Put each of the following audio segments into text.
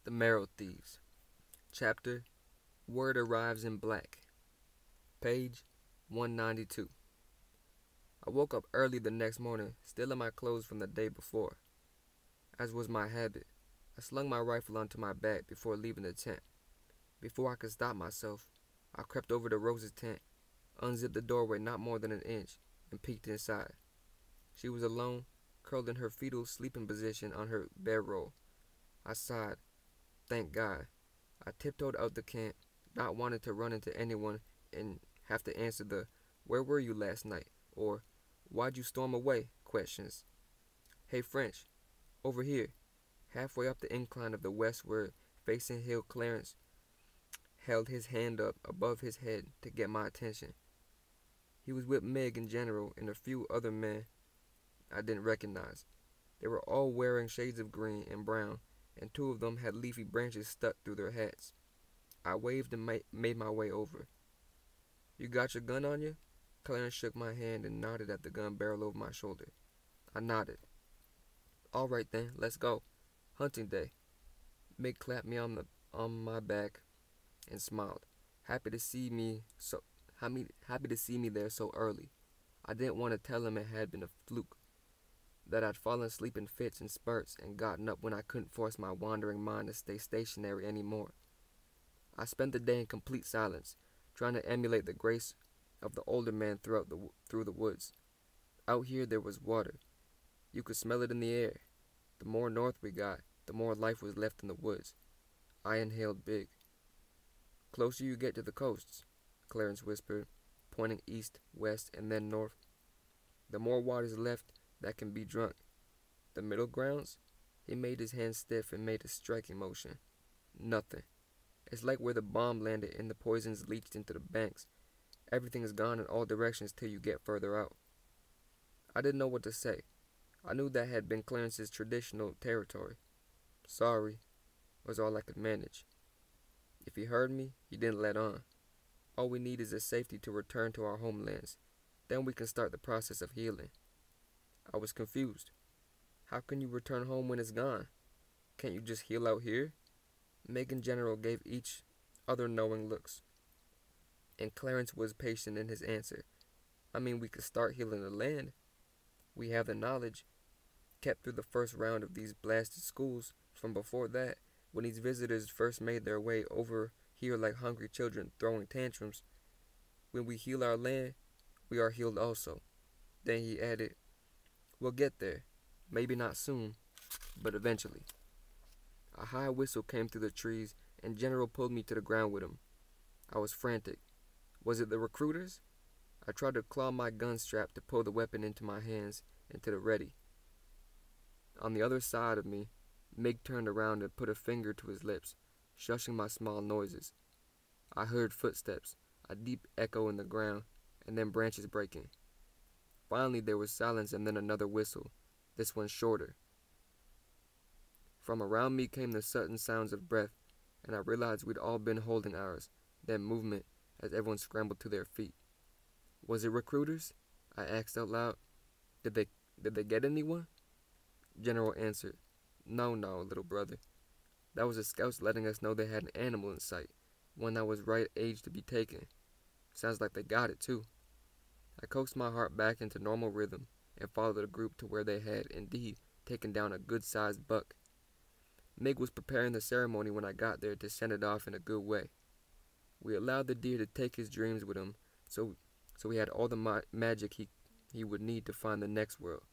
The Marrow Thieves. Chapter Word Arrives in Black. Page 192. I woke up early the next morning, still in my clothes from the day before. As was my habit, I slung my rifle onto my back before leaving the tent. Before I could stop myself, I crept over to Rose's tent, unzipped the doorway not more than an inch, and peeked inside. She was alone, curled in her fetal sleeping position on her bedroll. I sighed. Thank God. I tiptoed out the camp, not wanting to run into anyone and have to answer the "Where were you last night?" or "Why'd you storm away?" questions. Hey French, over here. Halfway up the incline of the westward facing hill, Clarence held his hand up above his head to get my attention. He was with Meg in general and a few other men I didn't recognize. They were all wearing shades of green and brown, and two of them had leafy branches stuck through their hats. I waved and made my way over. "You got your gun on you?" Clarence shook my hand and nodded at the gun barrel over my shoulder. I nodded. "All right then, let's go. Hunting day." Meg clapped me on my back and smiled, happy to see me there so early. I didn't want to tell him it had been a fluke, that I'd fallen asleep in fits and spurts and gotten up when I couldn't force my wandering mind to stay stationary anymore. I spent the day in complete silence, trying to emulate the grace of the older man through the woods. Out here there was water. You could smell it in the air. The more north we got, the more life was left in the woods. I inhaled big. "Closer you get to the coasts," Clarence whispered, pointing east, west, and then north, "the more water's left that can be drunk. The middle grounds?" He made his hand stiff and made a striking motion. "Nothing. It's like where the bomb landed and the poisons leached into the banks. Everything is gone in all directions till you get further out." I didn't know what to say. I knew that had been Clarence's traditional territory. "Sorry," was all I could manage. If he heard me, he didn't let on. "All we need is the safety to return to our homelands. Then we can start the process of healing." I was confused. "How can you return home when it's gone? Can't you just heal out here?" Meg and General gave each other knowing looks, and Clarence was patient in his answer. "I mean, we could start healing the land. We have the knowledge, kept through the first round of these blasted schools. From before that, when these visitors first made their way over here like hungry children throwing tantrums. When we heal our land, we are healed also." Then he added, "We'll get there. Maybe not soon, but eventually." A high whistle came through the trees, and General pulled me to the ground with him. I was frantic. Was it the recruiters? I tried to claw my gun strap to pull the weapon into my hands and to the ready. On the other side of me, Mig turned around and put a finger to his lips, shushing my small noises. I heard footsteps, a deep echo in the ground, and then branches breaking. Finally there was silence and then another whistle, this one shorter. From around me came the sudden sounds of breath, and I realized we'd all been holding ours, then movement as everyone scrambled to their feet. "Was it recruiters?" I asked out loud. Did they get anyone?" General answered, No, little brother. That was the scouts letting us know they had an animal in sight, one that was right age to be taken. Sounds like they got it, too." I coaxed my heart back into normal rhythm and followed the group to where they had, indeed, taken down a good-sized buck. Mig was preparing the ceremony when I got there to send it off in a good way. We allowed the deer to take his dreams with him, so he had all the magic he would need to find the next world.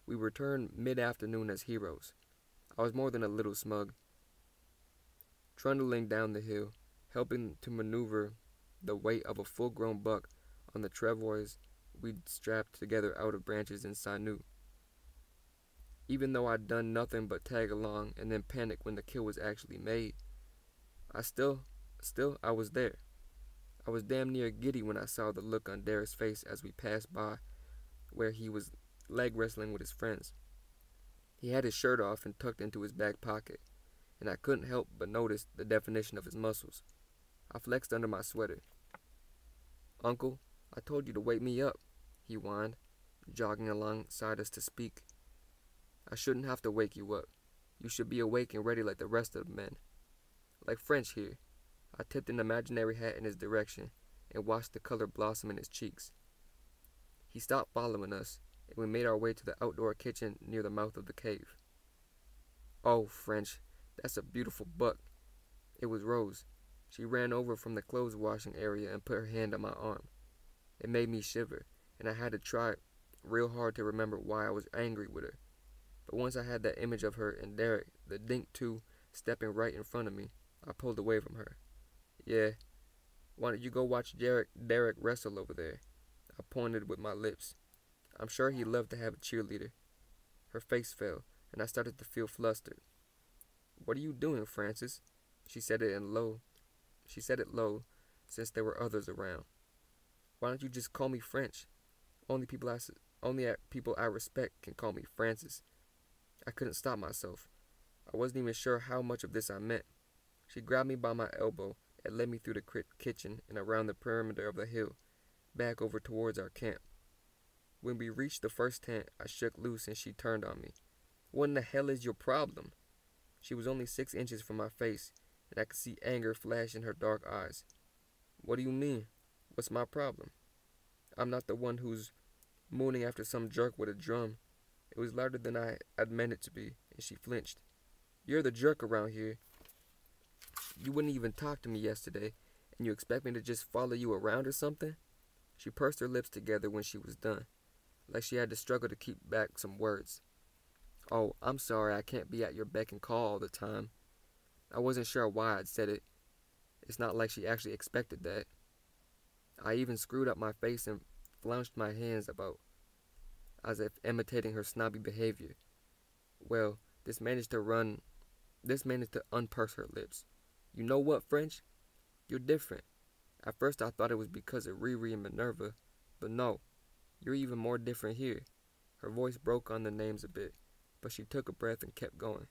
We returned mid-afternoon as heroes. I was more than a little smug. Trundling down the hill, helping to maneuver the weight of a full-grown buck on the travois we'd strapped together out of branches and sinew. Even though I'd done nothing but tag along and then panic when the kill was actually made, I was there. I was damn near giddy when I saw the look on Derek's face as we passed by where he was leg wrestling with his friends. He had his shirt off and tucked into his back pocket, and I couldn't help but notice the definition of his muscles. I flexed under my sweater. "Uncle, I told you to wake me up," he whined, jogging alongside us to speak. "I shouldn't have to wake you up. You should be awake and ready like the rest of the men. Like French here. I tipped an imaginary hat in his direction and watched the color blossom in his cheeks. He stopped following us, and we made our way to the outdoor kitchen near the mouth of the cave. Oh, French, that's a beautiful buck. It was Rose. She ran over from the clothes washing area and put her hand on my arm. It made me shiver, and I had to try real hard to remember why I was angry with her. But once I had that image of her and Derek, the dink too, stepping right in front of me, I pulled away from her. Yeah, why don't you go watch Derek wrestle over there? I pointed with my lips. I'm sure he'd love to have a cheerleader. Her face fell, and I started to feel flustered. What are you doing, Francis? She said it low, since there were others around. Why don't you just call me French? Only people I respect can call me Francis. I couldn't stop myself. I wasn't even sure how much of this I meant. She grabbed me by my elbow and led me through the kitchen and around the perimeter of the hill, back over towards our camp. When we reached the first tent, I shook loose and she turned on me. What in the hell is your problem? She was only 6 inches from my face, and I could see anger flash in her dark eyes. What do you mean? What's my problem? I'm not the one who's mooning after some jerk with a drum. It was louder than I had meant it to be, and she flinched. You're the jerk around here. You wouldn't even talk to me yesterday, and you expect me to just follow you around or something? She pursed her lips together when she was done, like she had to struggle to keep back some words. Oh, I'm sorry I can't be at your beck and call all the time. I wasn't sure why I'd said it. It's not like she actually expected that. I even screwed up my face and flounced my hands about, as if imitating her snobby behavior. Well, this managed to unpurse her lips. You know what, French? You're different. At first I thought it was because of Riri and Minerva, but no, you're even more different here. Her voice broke on the names a bit, but she took a breath and kept going.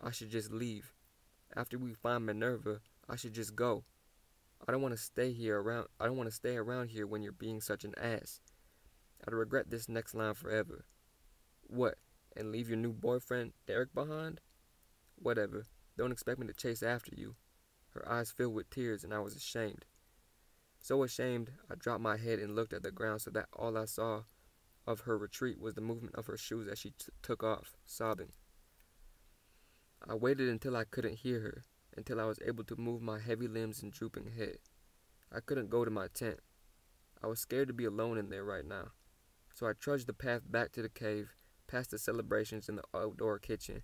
I should just leave. After we find Minerva, I should just go. I don't want to stay around here when you're being such an ass. I'd regret this next line forever. What? And leave your new boyfriend, Derek, behind? Whatever. Don't expect me to chase after you. Her eyes filled with tears, and I was ashamed. So ashamed, I dropped my head and looked at the ground so that all I saw of her retreat was the movement of her shoes as she took off, sobbing. I waited until I couldn't hear her, until I was able to move my heavy limbs and drooping head. I couldn't go to my tent. I was scared to be alone in there right now. So I trudged the path back to the cave, past the celebrations in the outdoor kitchen,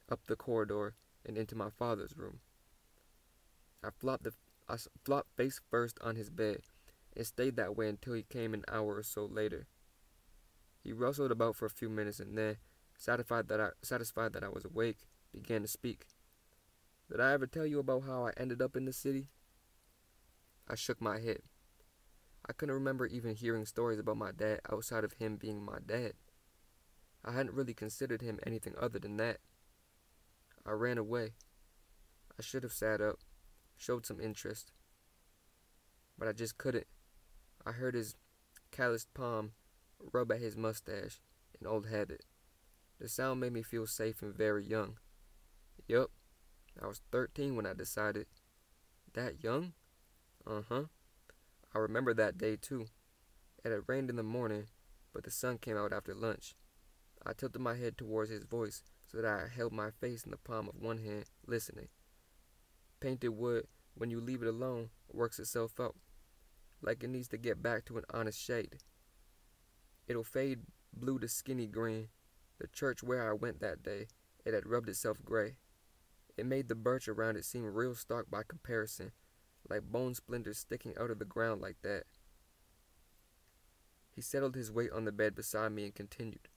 up the corridor, and into my father's room. I flopped face first on his bed, and stayed that way until he came an hour or so later. He rustled about for a few minutes and then, satisfied that I was awake, began to speak. Did I ever tell you about how I ended up in the city? I shook my head. I couldn't remember even hearing stories about my dad outside of him being my dad. I hadn't really considered him anything other than that. I ran away. I should have sat up, showed some interest. But I just couldn't. I heard his calloused palm rub at his mustache, an old habit. The sound made me feel safe and very young. Yup, I was 13 when I decided. That young? Uh-huh. I remember that day too. It had rained in the morning, but the sun came out after lunch. I tilted my head towards his voice so that I held my face in the palm of one hand, listening. Painted wood, when you leave it alone, works itself out, like it needs to get back to an honest shade. It'll fade blue to skinny green. The church where I went that day, it had rubbed itself gray. It made the birch around it seem real stark by comparison, like bone splinters sticking out of the ground like that. He settled his weight on the bed beside me and continued.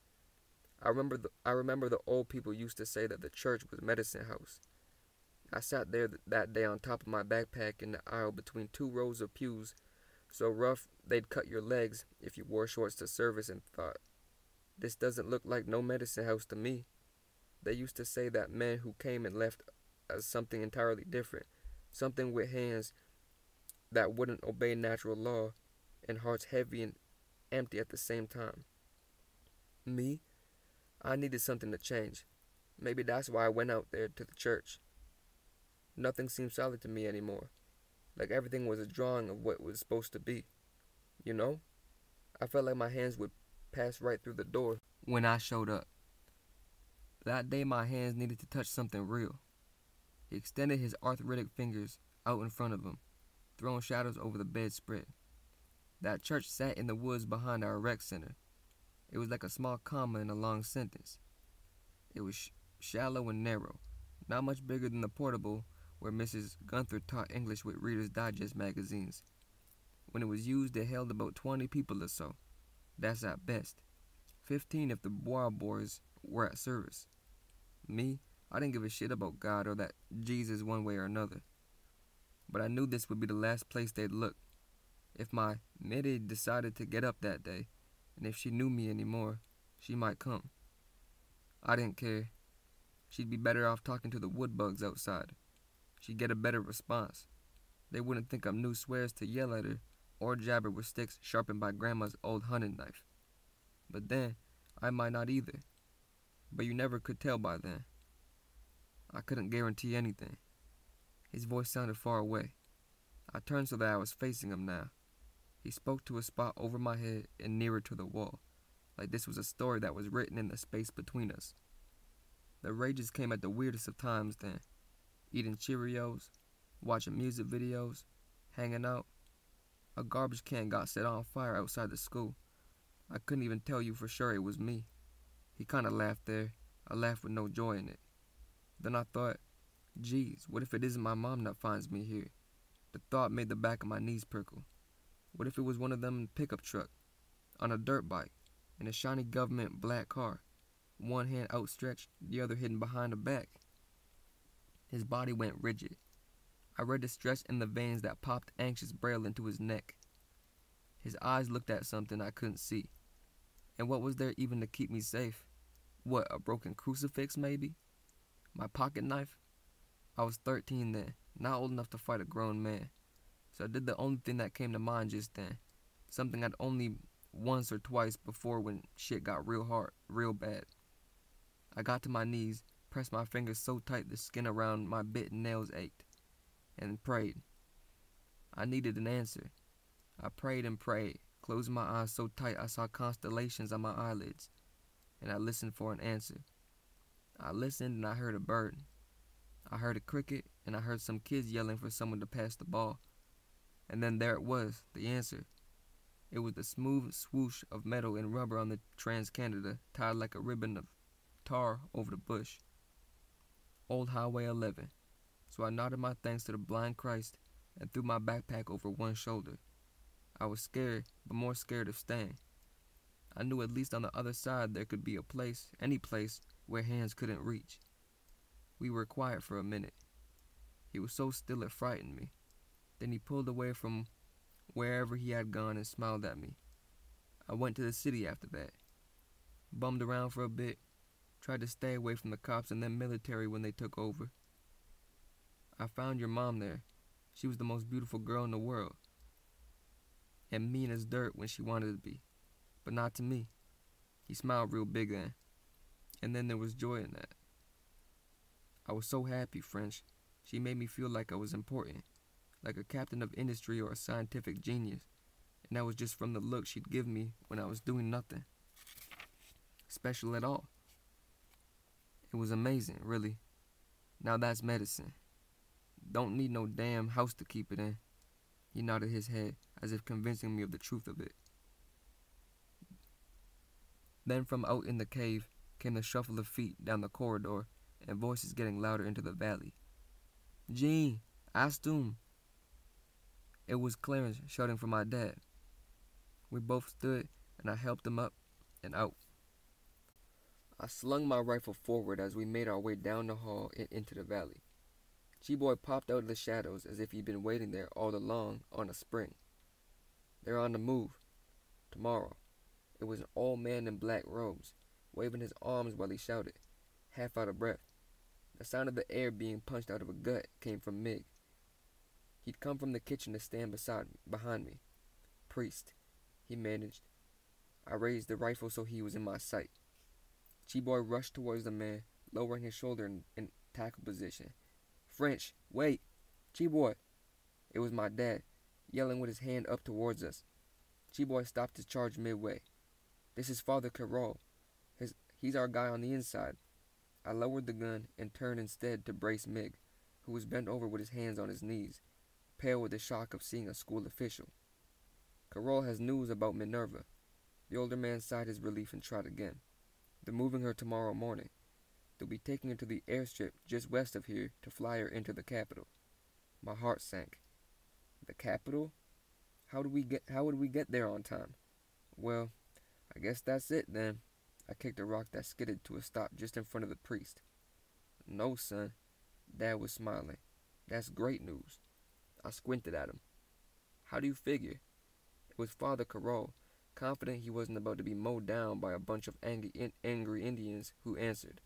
I remember the old people used to say that the church was medicine house. I sat there that day on top of my backpack in the aisle between 2 rows of pews, so rough they'd cut your legs if you wore shorts to service, and thought, this doesn't look like no medicine house to me. They used to say that men who came and left as something entirely different, something with hands that wouldn't obey natural law, and hearts heavy and empty at the same time. Me? I needed something to change. Maybe that's why I went out there to the church. Nothing seemed solid to me anymore, like everything was a drawing of what it was supposed to be. You know? I felt like my hands would pass right through the door when I showed up. That day my hands needed to touch something real. He extended his arthritic fingers out in front of him, throwing shadows over the bedspread. That church sat in the woods behind our rec center. It was like a small comma in a long sentence. It was shallow and narrow, not much bigger than the portable where Mrs. Gunther taught English with Reader's Digest magazines. When it was used, it held about 20 people or so. That's at best. 15 if the Bois boys were at service. Me, I didn't give a shit about God or that Jesus one way or another. But I knew this would be the last place they'd look. If my middy decided to get up that day, and if she knew me anymore, she might come. I didn't care. She'd be better off talking to the wood bugs outside. She'd get a better response. They wouldn't think I'm new swears to yell at her or jabber with sticks sharpened by Grandma's old hunting knife. But then, I might not either. But you never could tell by then. I couldn't guarantee anything. His voice sounded far away. I turned so that I was facing him now. He spoke to a spot over my head and nearer to the wall, like this was a story that was written in the space between us. The rages came at the weirdest of times then. Eating Cheerios, watching music videos, hanging out. A garbage can got set on fire outside the school. I couldn't even tell you for sure it was me. He kind of laughed there, a laugh with no joy in it. Then I thought, geez, what if it isn't my mom that finds me here? The thought made the back of my knees prickle. What if it was one of them in a pickup truck, on a dirt bike, in a shiny government black car, one hand outstretched, the other hidden behind the back? His body went rigid. I read the stress in the veins that popped anxious braille into his neck. His eyes looked at something I couldn't see. And what was there even to keep me safe? What, a broken crucifix maybe? My pocket knife? I was 13 then, not old enough to fight a grown man. So I did the only thing that came to mind just then. Something I'd only once or twice before when shit got real hard, real bad. I got to my knees, pressed my fingers so tight the skin around my bitten nails ached, and prayed. I needed an answer. I prayed and prayed, closing my eyes so tight I saw constellations on my eyelids, and I listened for an answer. I listened and I heard a bird. I heard a cricket, and I heard some kids yelling for someone to pass the ball. And then there it was, the answer. It was the smooth swoosh of metal and rubber on the Trans-Canada, tied like a ribbon of tar over the bush. Old Highway 11. So I nodded my thanks to the blind Christ and threw my backpack over one shoulder. I was scared, but more scared of staying. I knew at least on the other side there could be a place, any place, where hands couldn't reach. We were quiet for a minute. He was so still it frightened me. Then he pulled away from wherever he had gone and smiled at me. I went to the city after that. Bummed around for a bit, tried to stay away from the cops and then military when they took over. I found your mom there. She was the most beautiful girl in the world. And mean as dirt when she wanted to be. But not to me. He smiled real big then. And then there was joy in that. I was so happy, French. She made me feel like I was important. Like a captain of industry or a scientific genius. And that was just from the look she'd give me when I was doing nothing special at all. It was amazing, really. Now that's medicine. Don't need no damn house to keep it in. He nodded his head, as if convincing me of the truth of it. Then from out in the cave came the shuffle of feet down the corridor and voices getting louder into the valley. Gene, Astum. It was Clarence shouting for my dad. We both stood, and I helped him up and out. I slung my rifle forward as we made our way down the hall and into the valley. G-Boy popped out of the shadows as if he'd been waiting there all along on a spring. They're on the move. Tomorrow. It was an old man in black robes, waving his arms while he shouted, half out of breath. The sound of the air being punched out of a gut came from Mig. He'd come from the kitchen to stand behind me. Priest, he managed. I raised the rifle so he was in my sight. G-Boy rushed towards the man, lowering his shoulder in tackle position. "French, wait! Chiboy!" It was my dad, yelling with his hand up towards us. Chiboy stopped his charge midway. "This is Father Carroll. He's our guy on the inside." I lowered the gun and turned instead to brace Mig, who was bent over with his hands on his knees, pale with the shock of seeing a school official. "Carroll has news about Minerva." The older man sighed his relief and tried again. "They're moving her tomorrow morning. They'll be taking her to the airstrip just west of here to fly her into the capital." My heart sank. The capital? How would we get there on time? Well, I guess that's it then. I kicked a rock that skidded to a stop just in front of the priest. "No, son." Dad was smiling. "That's great news." I squinted at him. "How do you figure?" It was Father Carroll, confident he wasn't about to be mowed down by a bunch of angry Indians, who answered.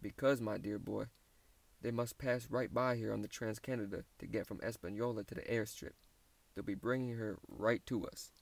"Because, my dear boy, they must pass right by here on the Trans-Canada to get from Espanola to the airstrip. They'll be bringing her right to us."